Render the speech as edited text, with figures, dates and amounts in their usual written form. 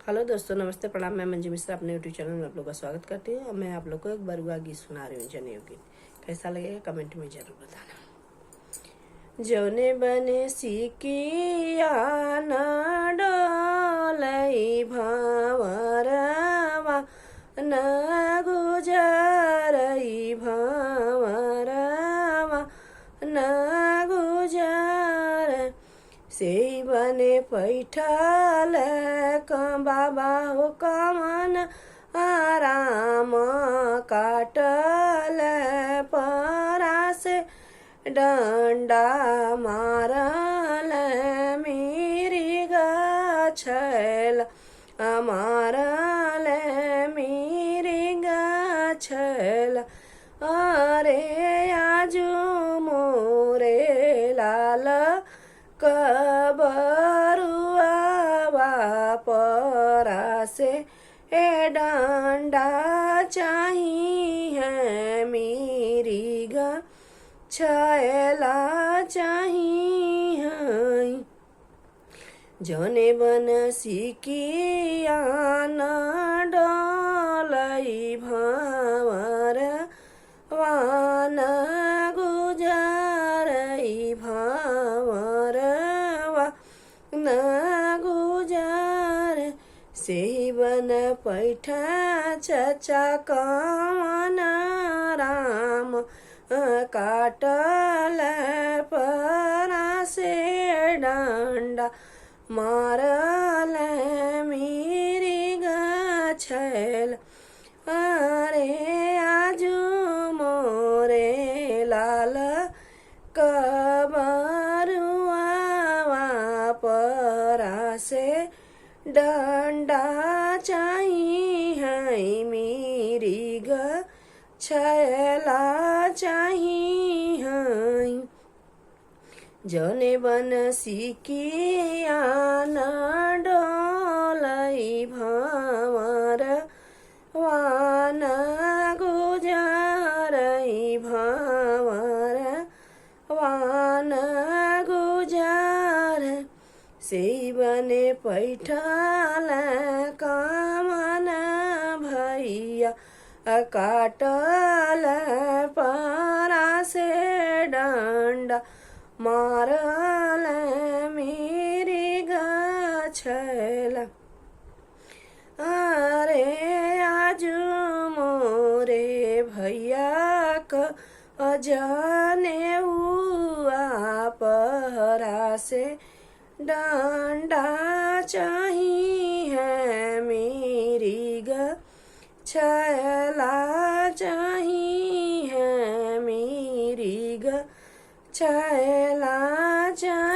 Hello दोस्तों, नमस्ते, प्रणाम। मैं मंजू मिश्रा अपने यूट्यूब चैनल में आप लोग का स्वागत करती हूँ। मैं आप लोग को एक बरुआ गीत सुना रही हूँ, जनेऊ गीत। कैसा लगेगा कमेंट में जरूर बताना। जौने बने सिकिया न डोलई भंवरवा न गुजरई भंवरवा न गुजर से बने पैठल बाबा हो कमन आराम काटल परासे डंडा मारल मेरी गछल मारल मेरी गछल अरे आजू मोरे लाल कबरुआ परासे ए डंडा चाहिए मेरी गछला चाहिए। जौने बन सिकिया न डोलई भंवर वान गुजरई भंवरवा न गुजर से बन पैठा चचा कमन राम काटल परासे डंडा मारल मेरी गछल अरे आजू मोरे लाल कबरुआ परासे डंडा चाहिए मेरी गछला चाहिए। जौने बन सिकिया न डोलई भंवर वान गुजरई भंवर वान गुजर से बने पैठल कामन भैया काटल परासे डंडा मारल मेरी गछल अरे आजू मोरे भैया क जनेऊआ परासे डंडा चाहिए मेरी गछला चाहिए मेरी गछला चाहिए।